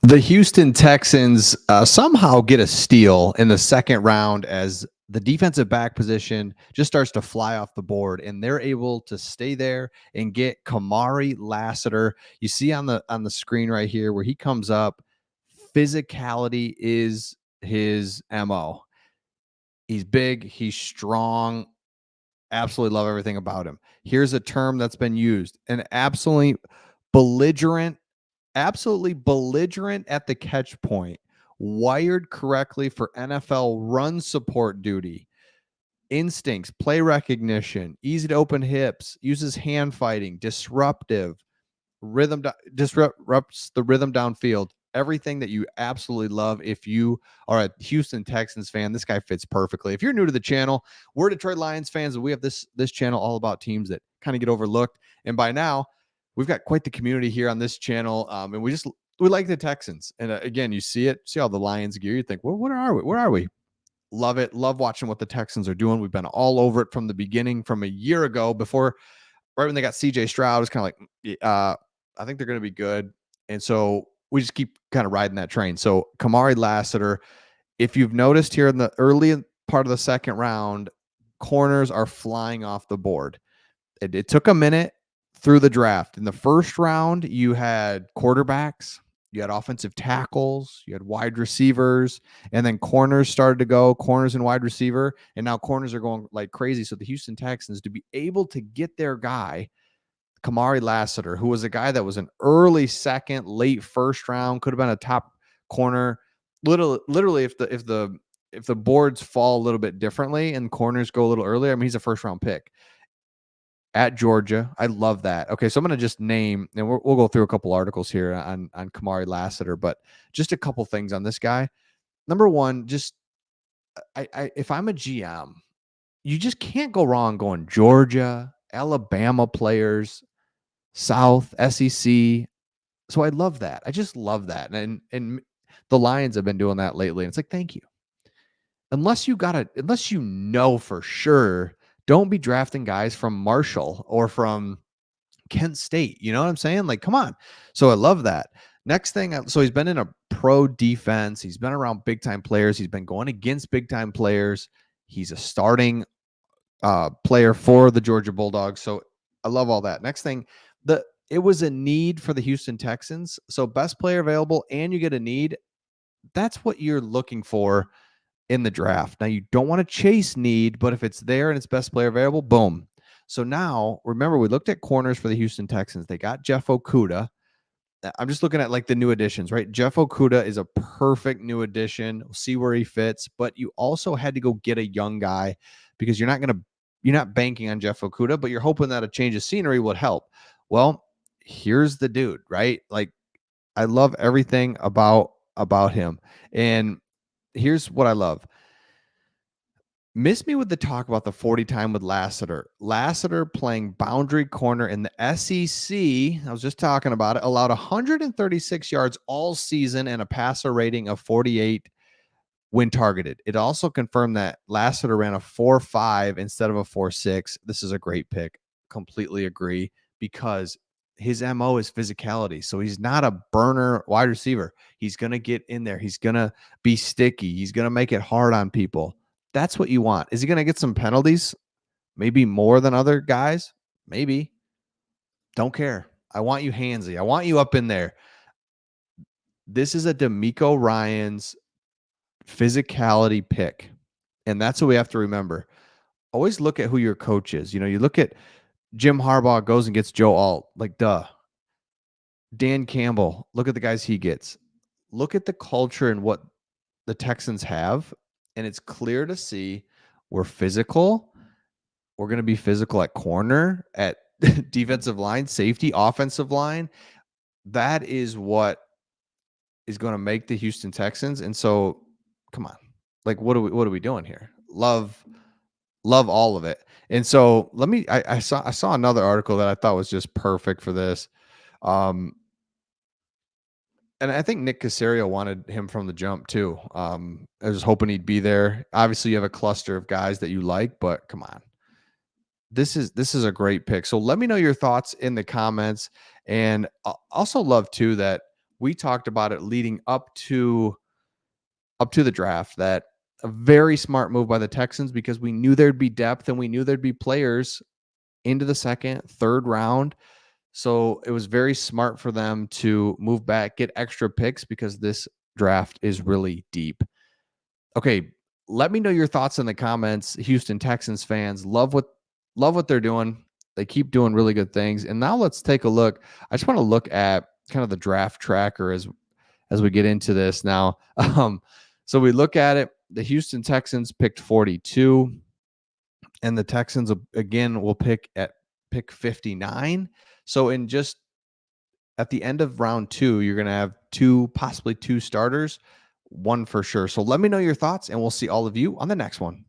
The Houston Texans somehow get a steal in the second round as the defensive back position just starts to fly off the board, and they're able to stay there and get Kamari Lassiter. You see on the screen right here where he comes up. Physicality is his MO. He's big, he's strong. Absolutely love everything about him. Here's a term that's been used: an belligerent absolutely belligerent at the catch point, wired correctly for NFL run support duty, instincts, play recognition, easy to open hips, uses hand fighting, disruptive, disrupts the rhythm downfield. Everything that you absolutely love. If you are a Houston Texans fan, this guy fits perfectly. If you're new to the channel, we're Detroit Lions fans, and we have this channel all about teams that kind of get overlooked. And by now, we've got quite the community here on this channel, and we like the Texans. And again, you see all the Lions gear. You think, well, what are we? Where are we? Love it. Love watching what the Texans are doing. We've been all over it from the beginning, from a year ago, before, right when they got CJ Stroud. It's kind of like, I think they're going to be good. And so we just keep kind of riding that train. So Kamari Lassiter, if you've noticed here in the early part of the second round, corners are flying off the board. It took a minute through the draft. In the first round, you had quarterbacks, you had offensive tackles, you had wide receivers, and then corners started to go, corners and wide receiver, and now corners are going like crazy. So the Houston Texans, to be able to get their guy, Kamari Lassiter, who was a guy that was an early second, late first round, could have been a top corner. Literally, if the boards fall a little bit differently and corners go a little earlier, I mean, he's a first round pick at Georgia. I love that. Okay, so I'm going to just name, and we'll go through a couple articles here on Kamari Lassiter, but just a couple things on this guy. Number one, just if I'm a GM, you just can't go wrong going Georgia, Alabama players, South, SEC. So I love that. I just love that. And the Lions have been doing that lately. And it's like, thank you. Unless you know for sure, don't be drafting guys from Marshall or from Kent State. You know what I'm saying? Like, come on. So I love that. Next thing, so he's been in a pro defense. He's been around big time players. He's been going against big time players. He's a starting player for the Georgia Bulldogs. So I love all that. Next thing, it was a need for the Houston Texans. So best player available and you get a need. That's what you're looking for in the draft. Now you don't want to chase need, but if it's there and it's best player available, boom. So now remember, we looked at corners for the Houston Texans. They got Jeff Okudah. I'm just looking at like the new additions, right? Jeff Okudah is a perfect new addition. We'll see where he fits, but you also had to go get a young guy because you're not banking on Jeff Okudah, but you're hoping that a change of scenery would help. Well, here's the dude, right? Like, I love everything about him. And here's what I love. Miss me with the talk about the 40 time with Lassiter. Lassiter playing boundary corner in the SEC. I was just talking about it. Allowed 136 yards all season and a passer rating of 48 when targeted. It also confirmed that Lassiter ran a 4.5 instead of a 4.6. This is a great pick. Completely agree, because his MO is physicality. So he's not a burner wide receiver. He's going to get in there. He's going to be sticky. He's going to make it hard on people. That's what you want. Is he going to get some penalties? Maybe more than other guys? Maybe. Don't care. I want you handsy. I want you up in there. This is a DeMeco Ryans physicality pick. And that's what we have to remember. Always look at who your coach is. You know, you look at Jim Harbaugh goes and gets Joe Alt. Like, duh. Dan Campbell, look at the guys he gets. Look at the culture and what the Texans have. And it's clear to see we're physical. We're going to be physical at corner, at defensive line, safety, offensive line. That is what is going to make the Houston Texans. And so, come on. Like, what are we doing here? Love all of it. And so I saw another article that I thought was just perfect for this. And I think Nick Caserio wanted him from the jump too. I was hoping he'd be there. Obviously, you have a cluster of guys that you like, but come on. This is a great pick. So let me know your thoughts in the comments. And I also love too that we talked about it leading up to the draft, that a very smart move by the Texans, because we knew there'd be depth and we knew there'd be players into the second, third round. So it was very smart for them to move back, get extra picks, because this draft is really deep. Okay, let me know your thoughts in the comments. Houston Texans fans love what they're doing. They keep doing really good things. And now let's take a look. I just want to look at kind of the draft tracker as we get into this now. So we look at it. The Houston Texans picked 42, and the Texans again will pick at pick 59. So in just at the end of round 2, you're going to have possibly two starters, one for sure. So let me know your thoughts, and we'll see all of you on the next one.